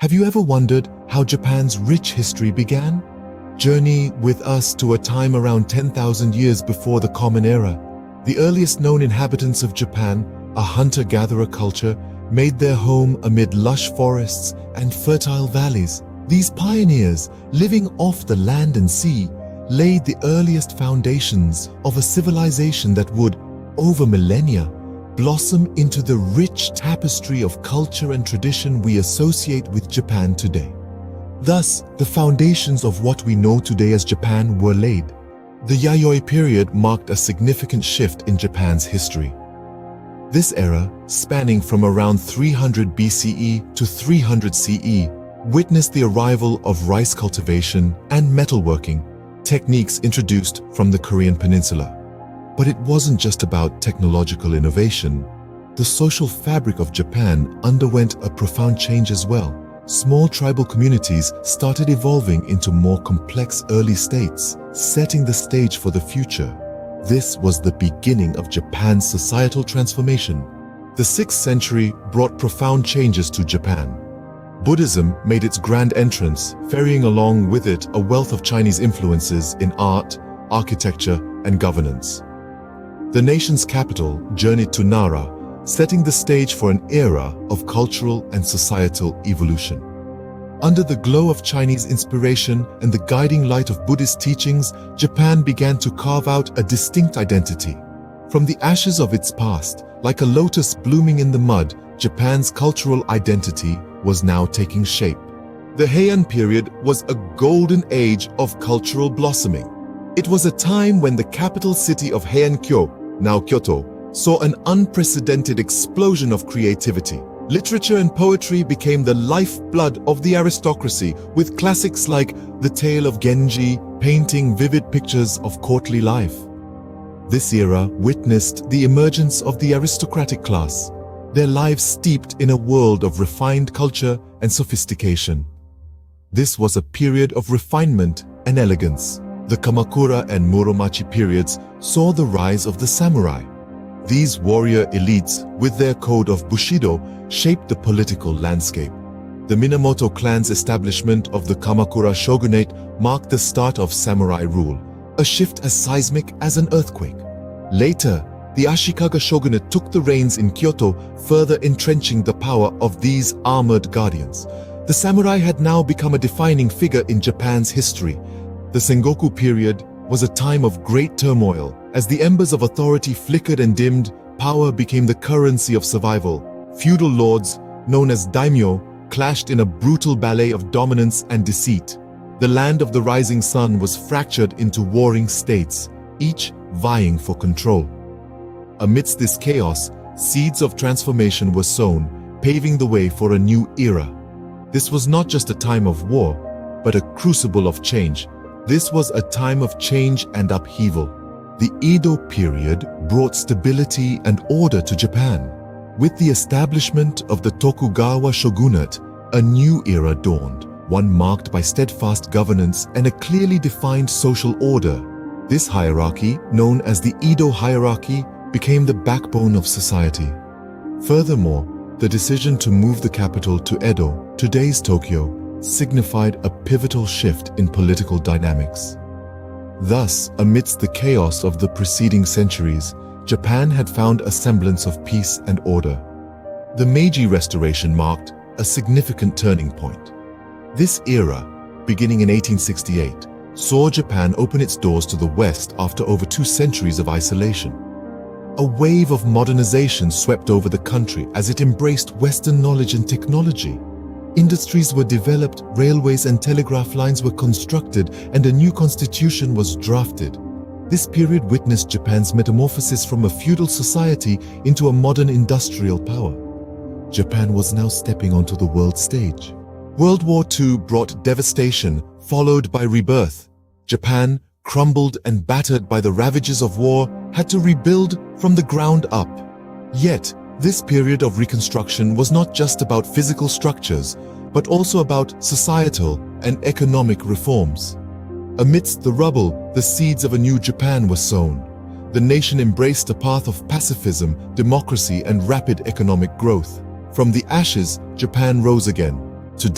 Have you ever wondered how Japan's rich history began? Journey with us to a time around 10,000 years before the Common Era. The earliest known inhabitants of Japan, a hunter-gatherer culture, made their home amid lush forests and fertile valleys. These pioneers, living off the land and sea, laid the earliest foundations of a civilization that would, over millennia, blossom into the rich tapestry of culture and tradition we associate with Japan today. Thus, the foundations of what we know today as Japan were laid. The Yayoi period marked a significant shift in Japan's history. This era, spanning from around 300 BCE to 300 CE, witnessed the arrival of rice cultivation and metalworking, techniques introduced from the Korean peninsula. But it wasn't just about technological innovation. The social fabric of Japan underwent a profound change as well. Small tribal communities started evolving into more complex early states, setting the stage for the future. This was the beginning of Japan's societal transformation. The 6th century brought profound changes to Japan. Buddhism made its grand entrance, ferrying along with it a wealth of Chinese influences in art, architecture, and governance. The nation's capital journeyed to Nara, setting the stage for an era of cultural and societal evolution. Under the glow of Chinese inspiration and the guiding light of Buddhist teachings, Japan began to carve out a distinct identity. From the ashes of its past, like a lotus blooming in the mud, Japan's cultural identity was now taking shape. The Heian period was a golden age of cultural blossoming. It was a time when the capital city of Heian-kyo, now Kyoto, saw an unprecedented explosion of creativity. Literature and poetry became the lifeblood of the aristocracy, with classics like The Tale of Genji painting vivid pictures of courtly life. This era witnessed the emergence of the aristocratic class, their lives steeped in a world of refined culture and sophistication. This was a period of refinement and elegance. The Kamakura and Muromachi periods saw the rise of the samurai. These warrior elites, with their code of Bushido, shaped the political landscape. The Minamoto clan's establishment of the Kamakura shogunate marked the start of samurai rule, a shift as seismic as an earthquake. Later, the Ashikaga shogunate took the reins in Kyoto, further entrenching the power of these armored guardians. The samurai had now become a defining figure in Japan's history. The Sengoku period was a time of great turmoil. As the embers of authority flickered and dimmed, power became the currency of survival. Feudal lords, known as daimyo, clashed in a brutal ballet of dominance and deceit. The land of the rising sun was fractured into warring states, each vying for control. Amidst this chaos, seeds of transformation were sown, paving the way for a new era. This was not just a time of war, but a crucible of change. This was a time of change and upheaval. The Edo period brought stability and order to Japan. With the establishment of the Tokugawa shogunate, a new era dawned, one marked by steadfast governance and a clearly defined social order. This hierarchy, known as the Edo hierarchy, became the backbone of society. Furthermore, the decision to move the capital to Edo, today's Tokyo, signified a pivotal shift in political dynamics. Thus, amidst the chaos of the preceding centuries, Japan had found a semblance of peace and order. The Meiji Restoration marked a significant turning point. This era, beginning in 1868, saw Japan open its doors to the West after over 2 centuries of isolation. A wave of modernization swept over the country as it embraced Western knowledge and technology. Industries were developed, railways and telegraph lines were constructed, and a new constitution was drafted. This period witnessed Japan's metamorphosis from a feudal society into a modern industrial power. Japan was now stepping onto the world stage. World War II brought devastation, followed by rebirth. Japan, crumbled and battered by the ravages of war, had to rebuild from the ground up. Yet, this period of reconstruction was not just about physical structures, but also about societal and economic reforms. Amidst the rubble, the seeds of a new Japan were sown. The nation embraced a path of pacifism, democracy, and rapid economic growth. From the ashes, Japan rose again,